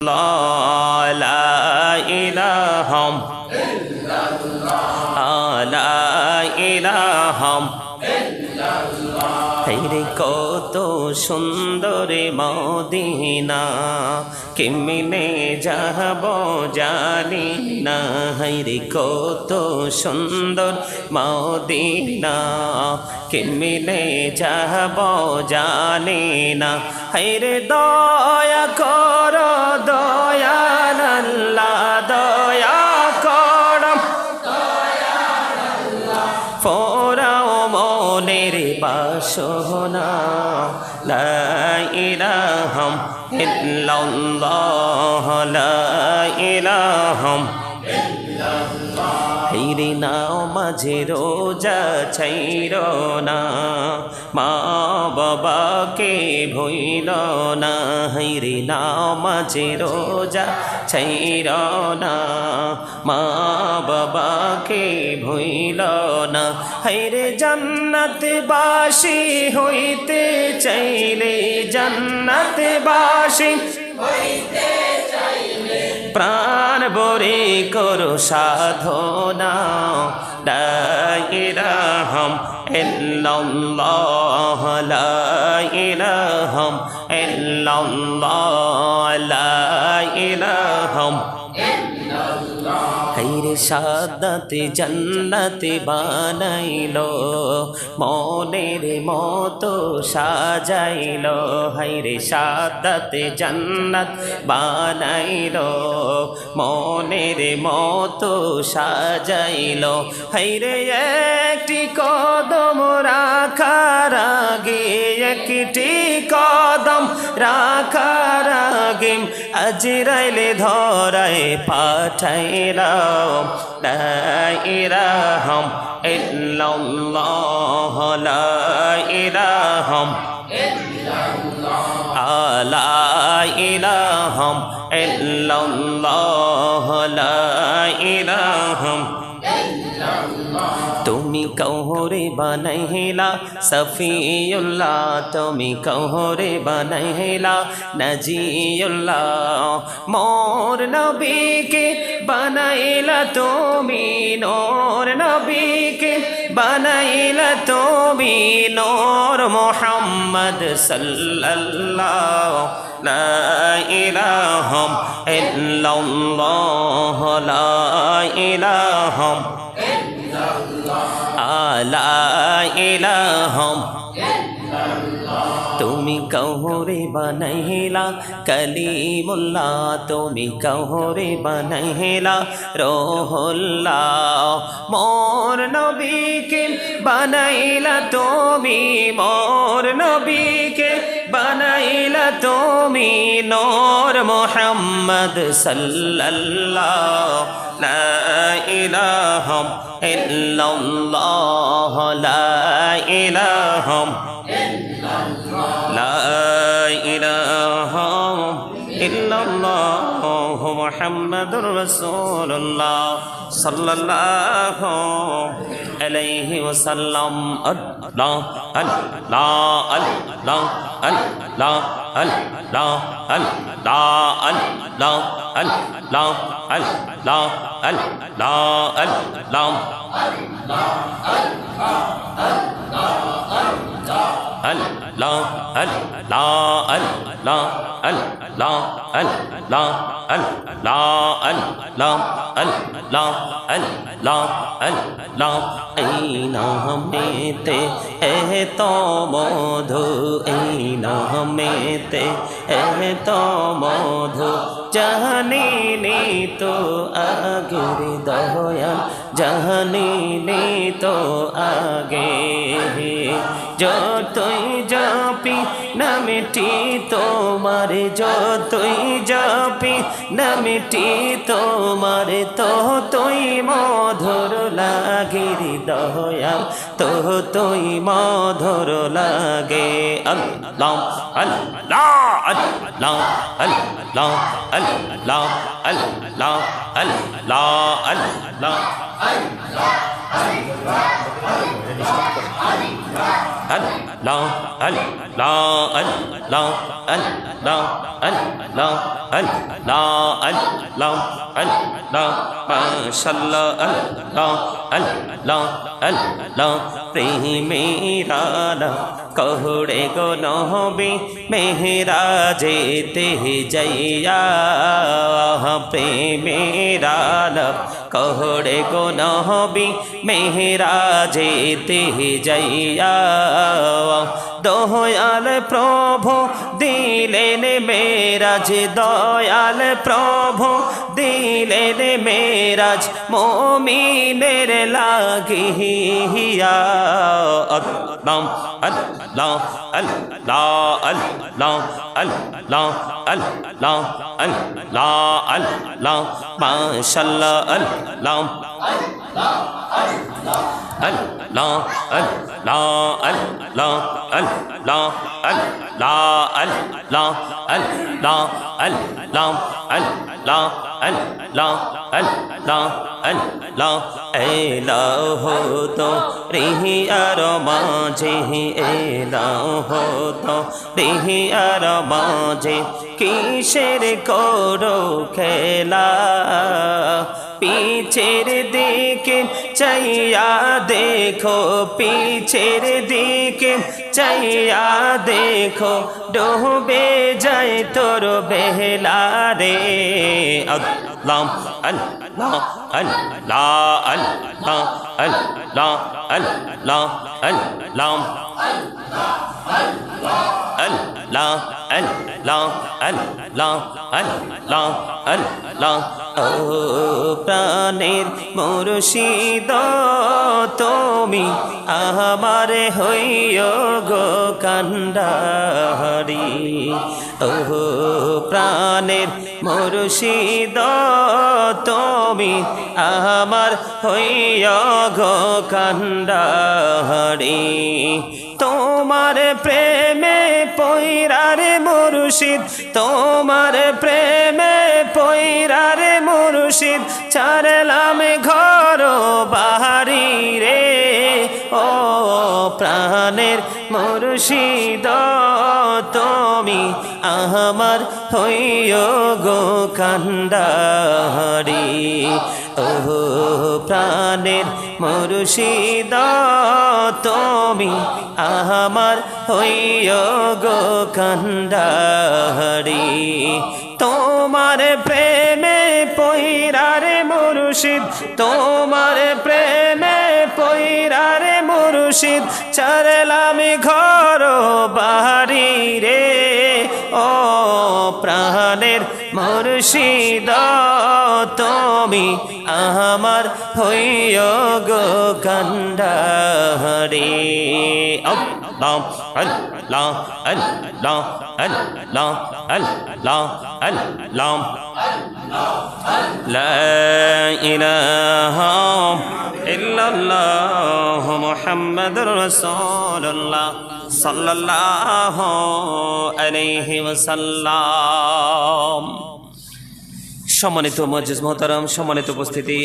لا إله إلا الله لا إله إلا الله হেরে কত সুন্দর মদিনা কেমনে যাব জানি না হেরে কত সুন্দর মদিনা কেমনে যাব জানি না হেরে দয়া করো দয়াল আল্লাহ দয়া করো ফোরাও মনের বাসনা লা ইলাহা ইল্লাল্লাহ লা ইলাহা হেরে নাও মাঝে রোজা ছাইর না মা বাবাকে ভইল না হেরে নাও মাঝে রোজা ছাইর না মা বাবাকে ভইল না হেরে জান্নাত বাসী হইতে চাইলে জান্নাত বাসী হইতে প্রাণ ভরে করো সাধনা লা ইলাহা ইল্লাল্লাহ লা ইলাহা ইল্লাল্লাহ লা ইলাহা হেরে সাদাতে জান্নাতে বানাইলো মনের মতো সাজাইলো হেরে সাদাতে জান্নাত বানাইলো মনের মতো সাজাইলো হেরে একটি কদম রাখার আগে একটি কদম রাখার আগে আজরাইলে ধরায় পাঠাইলাম লা ইলাহা ইল্লাল্লাহ লা ইলাহা ইল্লাল্লাহ লা ইলাহা ইল্লাল্লাহ লা ইলাহা তুমি কহরে বানাইলা সফিউল্লাহ তুমি কহরে বানাইলা নজিউল্লাহ মোর নবীকে বানাইলা তুমি নূর নবীকে বানাইলা তুমি নূর মুহাম্মদ সাল্লাল্লাহু লা ইলাহা ইল্লাল্লাহ লা ইলাহা লা ইলাহা তুমি কহরে বানাইলা কলিমুল্লাহ তুমি কহরে বানাইলা রুহুল্লাহ মোর নবীকে বানাইলা তুমি মোর নবীকে বানাইলা তুমি নূর মুহাম্মদ সাল্লাল্লাহু লা ইলাহা ইল্লাল্লাহ লা ইলাহা লা ইলাহা ইল্লাল্লাহ মুহাম্মাদুর রাসূলুল্লাহ সাল্লাল্লাহু আলাইহি ওয়াসাল্লাম আল্লাহ আল্লাহ আল্লাহ আল্লাহ আল্লাহ আল্লাহ আল্লাহ আল্লাহ আল্লাহ আল্লাহ আল্লাহ Allah Allah Allah Allah Allah Allah Allah Allah Allah Allah এই নামেতে এত মধু এই নামেতে এত মধু জানিনি তো আগের দয়াল জানিনি তো আগে যতই জপি নামটি তোমার যতই জপি নামটি তোমার ততই মধুর লাগে দয়াল ততই মধুর লাগে আল্লাহ আল্লাহ আল্লাহ আল্লাহ আল্লাহ আল্লাহ আল্লাহ আল্লাহ Allah, Allah, Allah, Allah, Allah, Allah, Allah, Allah, mashallah, Allah, Allah, Allah, প্রেমেরা कहड़े गो नबी मेहराजेते जैया प्रेमेरा कहड़े गो नबी मेहराजेते जैया दयाल प्रभु दिलेन मेराज दयाल प्रभु दिलेन मेराज मोमिनेर लागिया अल्लाह अल्लाह अल्लाह अल्लाह अल्लाह अल्लाह अल्लाह अल्लाह माशाअल्लाह अल्लाह अल्लाह अल्लाह अल्लाह अल्लाह अल्लाह अल्लाह अल्लाह अल्लाह अल्लाह अल्लाह अल्लाह अल्लाह एलाह तो रिहियार माझे एलाह तो रिहियार माझे किसेर करो खेला पीछेर दिके चाइया देखो पीछेर दिके चाइया देखो डूबे जाए तोर बेहला रे अल्लाह अल्लाह अल्लाह अल्लाह अल्लाह अल्लाह अल्लाह अल्लाह अल्लाह अल्लाह अल्लाह अल्लाह ओ प्राणेर मुर्शिद तुमी आमार हइयो गो कान्डारी ओ प्राणेर मुर्शिद तुमी आमार हइयो गो कान्डारी তোমার প্রেমে পয়রারে মুর্শিদ তোমার প্রেমে পয়রারে মুর্শিদ ছাড়লাম ঘর বাড়ি রে ও প্রাণের মুর্শিদ তুমি আমার হইও গো কান্ডারি ও প্রাণের মুর্শিদ তুমি আমার হইও গো কান্ডারি তোমার প্রেমে পয়রারে মুর্শিদ তোমার প্রেমে পয়রারে মুর্শিদ ছাড়লাম ঘর বাড়ি রে ও প্রাণের মুর্শিদ তুমি আমার হইও গো কান্ডারি আল্লাহ আল্লাহ আল্লাহ আল্লাহ আল্লাহ আল্লাহ লা ইলাহা ইল্লাল্লাহ মুহাম্মাদুর রাসূলুল্লাহ সাল্লাল্লাহু আলাইহি ওয়াসাল্লাম। সম্মানিত মুআজ্জিজ মুহতারাম, সম্মানিত উপস্থিতি।